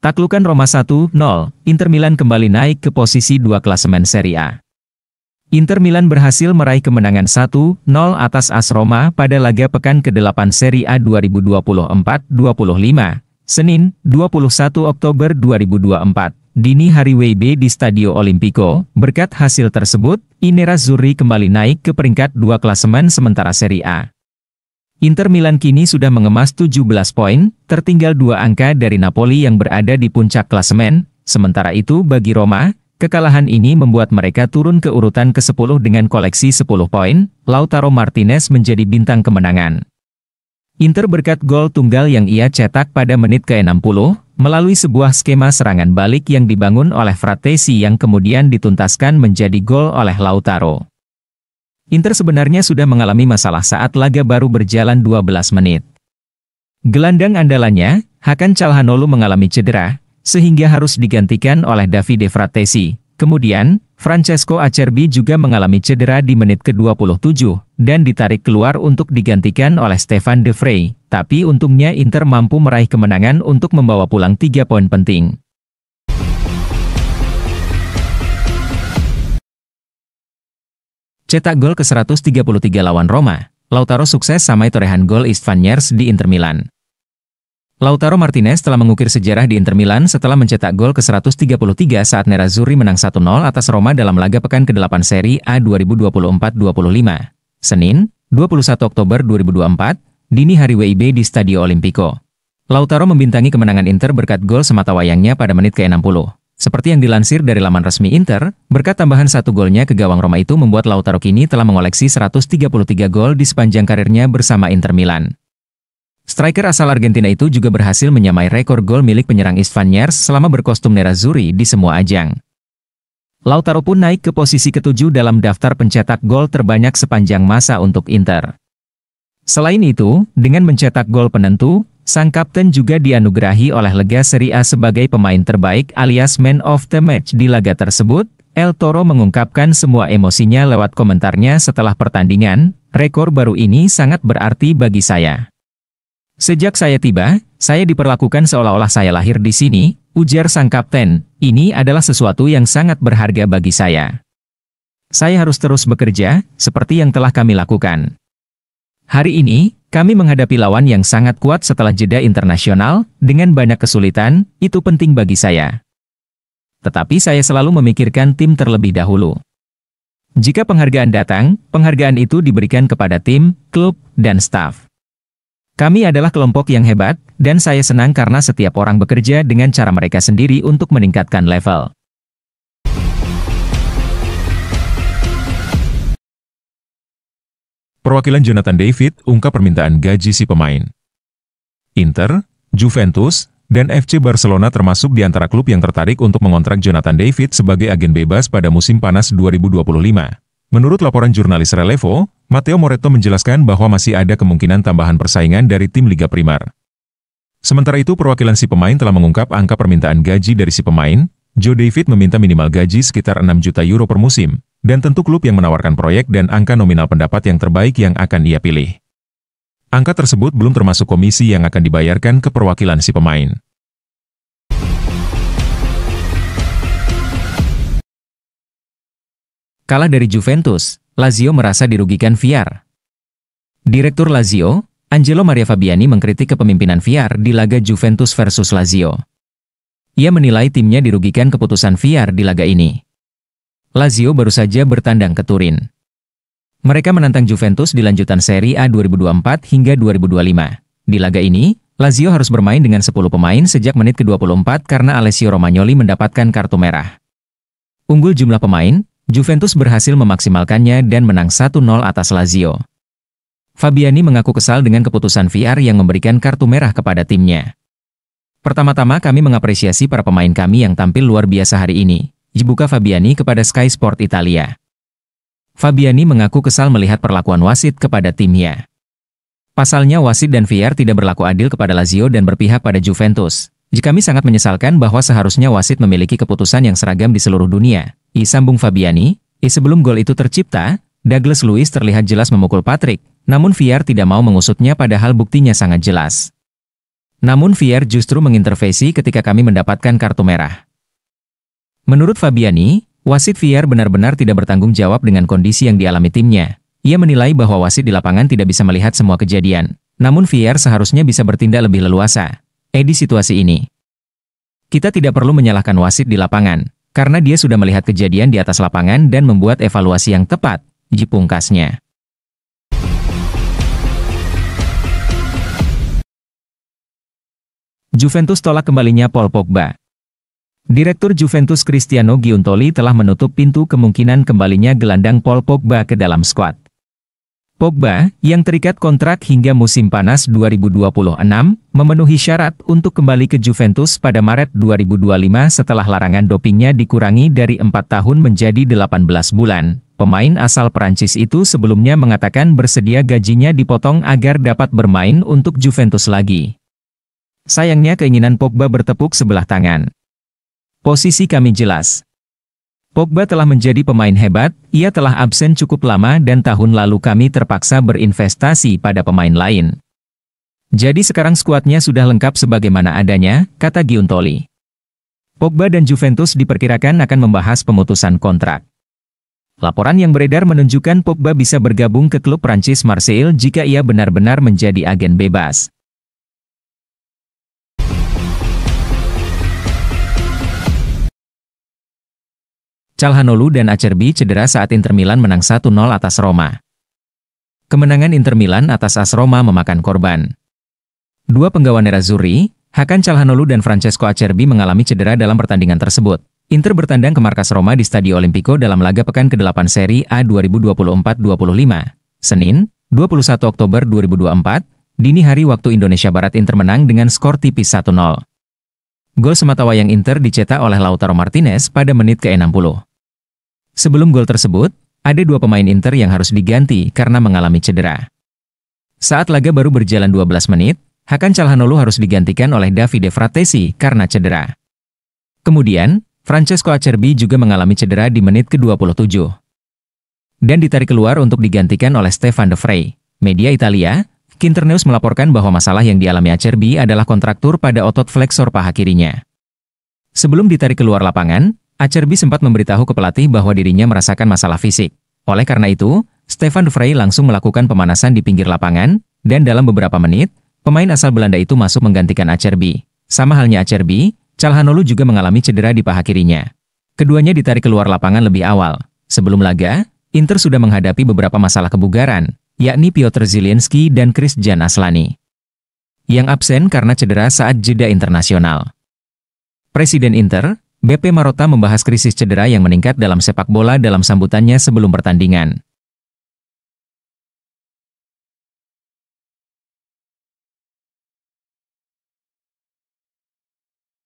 Taklukan Roma 1-0, Inter Milan kembali naik ke posisi 2 klasemen Serie A. Inter Milan berhasil meraih kemenangan 1-0 atas AS Roma pada laga pekan ke-8 Serie A 2024-25, Senin, 21 Oktober 2024, dini hari WIB di Stadio Olimpico. Berkat hasil tersebut, I Nerazzurri kembali naik ke peringkat 2 klasemen sementara Serie A. Inter Milan kini sudah mengemas 17 poin, tertinggal 2 angka dari Napoli yang berada di puncak klasemen. Sementara itu bagi Roma, kekalahan ini membuat mereka turun ke urutan ke-10 dengan koleksi 10 poin. Lautaro Martinez menjadi bintang kemenangan Inter berkat gol tunggal yang ia cetak pada menit ke-60, melalui sebuah skema serangan balik yang dibangun oleh Frattesi yang kemudian dituntaskan menjadi gol oleh Lautaro. Inter sebenarnya sudah mengalami masalah saat laga baru berjalan 12 menit. Gelandang andalannya, Hakan Calhanoglu mengalami cedera, sehingga harus digantikan oleh Davide Frattesi. Kemudian, Francesco Acerbi juga mengalami cedera di menit ke-27, dan ditarik keluar untuk digantikan oleh Stefan De Vrij. Tapi untungnya Inter mampu meraih kemenangan untuk membawa pulang 3 poin penting. Cetak gol ke-133 lawan Roma, Lautaro sukses samai torehan gol Istvan Nyeres di Inter Milan. Lautaro Martinez telah mengukir sejarah di Inter Milan setelah mencetak gol ke-133 saat Nerazzurri menang 1-0 atas Roma dalam laga pekan ke-8 Serie A 2024-25. Senin, 21 Oktober 2024, dini hari WIB di Stadio Olimpico. Lautaro membintangi kemenangan Inter berkat gol sematawayangnya pada menit ke-60. Seperti yang dilansir dari laman resmi Inter, berkat tambahan 1 golnya ke gawang Roma itu membuat Lautaro kini telah mengoleksi 133 gol di sepanjang karirnya bersama Inter Milan. Striker asal Argentina itu juga berhasil menyamai rekor gol milik penyerang Istvan Nyeres selama berkostum Nerazzurri di semua ajang. Lautaro pun naik ke posisi ke-7 dalam daftar pencetak gol terbanyak sepanjang masa untuk Inter. Selain itu, dengan mencetak gol penentu, sang kapten juga dianugerahi oleh Lega Serie A sebagai pemain terbaik alias Man of the Match di laga tersebut. El Toro mengungkapkan semua emosinya lewat komentarnya setelah pertandingan. Rekor baru ini sangat berarti bagi saya. Sejak saya tiba, saya diperlakukan seolah-olah saya lahir di sini, ujar sang kapten. Ini adalah sesuatu yang sangat berharga bagi saya. Saya harus terus bekerja, seperti yang telah kami lakukan. Hari ini, kami menghadapi lawan yang sangat kuat setelah jeda internasional, dengan banyak kesulitan. Itu penting bagi saya. Tetapi saya selalu memikirkan tim terlebih dahulu. Jika penghargaan datang, penghargaan itu diberikan kepada tim, klub, dan staf. Kami adalah kelompok yang hebat, dan saya senang karena setiap orang bekerja dengan cara mereka sendiri untuk meningkatkan level. Perwakilan Jonathan David ungkap permintaan gaji si pemain. Inter, Juventus, dan FC Barcelona termasuk di antara klub yang tertarik untuk mengontrak Jonathan David sebagai agen bebas pada musim panas 2025. Menurut laporan jurnalis Relevo, Matteo Moretto menjelaskan bahwa masih ada kemungkinan tambahan persaingan dari tim Liga Primer. Sementara itu perwakilan si pemain telah mengungkap angka permintaan gaji dari si pemain. Joe David meminta minimal gaji sekitar 6 juta euro per musim, dan tentu klub yang menawarkan proyek dan angka nominal pendapat yang terbaik yang akan ia pilih. Angka tersebut belum termasuk komisi yang akan dibayarkan ke perwakilan si pemain. Kalah dari Juventus, Lazio merasa dirugikan Villar. Direktur Lazio, Angelo Maria Fabiani mengkritik kepemimpinan Villar di laga Juventus versus Lazio. Ia menilai timnya dirugikan keputusan Villar di laga ini. Lazio baru saja bertandang ke Turin. Mereka menantang Juventus di lanjutan Serie A 2024 hingga 2025. Di laga ini, Lazio harus bermain dengan 10 pemain sejak menit ke-24 karena Alessio Romagnoli mendapatkan kartu merah. Unggul jumlah pemain, Juventus berhasil memaksimalkannya dan menang 1-0 atas Lazio. Fabiani mengaku kesal dengan keputusan Villar yang memberikan kartu merah kepada timnya. Pertama-tama kami mengapresiasi para pemain kami yang tampil luar biasa hari ini, dibuka Fabiani kepada Sky Sport Italia. Fabiani mengaku kesal melihat perlakuan wasit kepada timnya. Pasalnya wasit dan Villar tidak berlaku adil kepada Lazio dan berpihak pada Juventus. Kami sangat menyesalkan bahwa seharusnya wasit memiliki keputusan yang seragam di seluruh dunia. Sambung Fabiani, sebelum gol itu tercipta, Douglas Luiz terlihat jelas memukul Patrick, namun Villar tidak mau mengusutnya padahal buktinya sangat jelas. Namun VAR justru mengintervensi ketika kami mendapatkan kartu merah. Menurut Fabiani, wasit VAR benar-benar tidak bertanggung jawab dengan kondisi yang dialami timnya. Ia menilai bahwa wasit di lapangan tidak bisa melihat semua kejadian. Namun VAR seharusnya bisa bertindak lebih leluasa. Di situasi ini, kita tidak perlu menyalahkan wasit di lapangan, karena dia sudah melihat kejadian di atas lapangan dan membuat evaluasi yang tepat, pungkasnya. Juventus tolak kembalinya Paul Pogba. Direktur Juventus Cristiano Giuntoli telah menutup pintu kemungkinan kembalinya gelandang Paul Pogba ke dalam skuad. Pogba, yang terikat kontrak hingga musim panas 2026, memenuhi syarat untuk kembali ke Juventus pada Maret 2025 setelah larangan dopingnya dikurangi dari 4 tahun menjadi 18 bulan. Pemain asal Prancis itu sebelumnya mengatakan bersedia gajinya dipotong agar dapat bermain untuk Juventus lagi. Sayangnya keinginan Pogba bertepuk sebelah tangan. Posisi kami jelas. Pogba telah menjadi pemain hebat, ia telah absen cukup lama dan tahun lalu kami terpaksa berinvestasi pada pemain lain. Jadi sekarang skuadnya sudah lengkap sebagaimana adanya, kata Giuntoli. Pogba dan Juventus diperkirakan akan membahas pemutusan kontrak. Laporan yang beredar menunjukkan Pogba bisa bergabung ke klub Prancis Marseille jika ia benar-benar menjadi agen bebas. Calhanoglu dan Acerbi cedera saat Inter Milan menang 1-0 atas Roma. Kemenangan Inter Milan atas AS Roma memakan korban. Dua penggawa nerazzurri, Hakan Calhanoglu dan Francesco Acerbi mengalami cedera dalam pertandingan tersebut. Inter bertandang ke markas Roma di Stadio Olimpico dalam laga pekan ke-8 Serie A 2024-25. Senin, 21 Oktober 2024, dini hari waktu Indonesia Barat Inter menang dengan skor tipis 1-0. Gol sematawayang Inter dicetak oleh Lautaro Martinez pada menit ke-60. Sebelum gol tersebut, ada dua pemain Inter yang harus diganti karena mengalami cedera. Saat laga baru berjalan 12 menit, Hakan Calhanoglu harus digantikan oleh Davide Fratesi karena cedera. Kemudian, Francesco Acerbi juga mengalami cedera di menit ke-27. Dan ditarik keluar untuk digantikan oleh Stefan De Vrij. Media Italia, Internews melaporkan bahwa masalah yang dialami Acerbi adalah kontraktur pada otot flexor paha kirinya. Sebelum ditarik keluar lapangan, Acerbi sempat memberitahu ke pelatih bahwa dirinya merasakan masalah fisik. Oleh karena itu, Stefan De Vrij langsung melakukan pemanasan di pinggir lapangan, dan dalam beberapa menit, pemain asal Belanda itu masuk menggantikan Acerbi. Sama halnya Acerbi, Calhanoglu juga mengalami cedera di paha kirinya. Keduanya ditarik keluar lapangan lebih awal. Sebelum laga, Inter sudah menghadapi beberapa masalah kebugaran, yakni Piotr Zielinski dan Krzysztof Aslani, yang absen karena cedera saat jeda internasional. Presiden Inter, BP Marotta membahas krisis cedera yang meningkat dalam sepak bola dalam sambutannya sebelum pertandingan.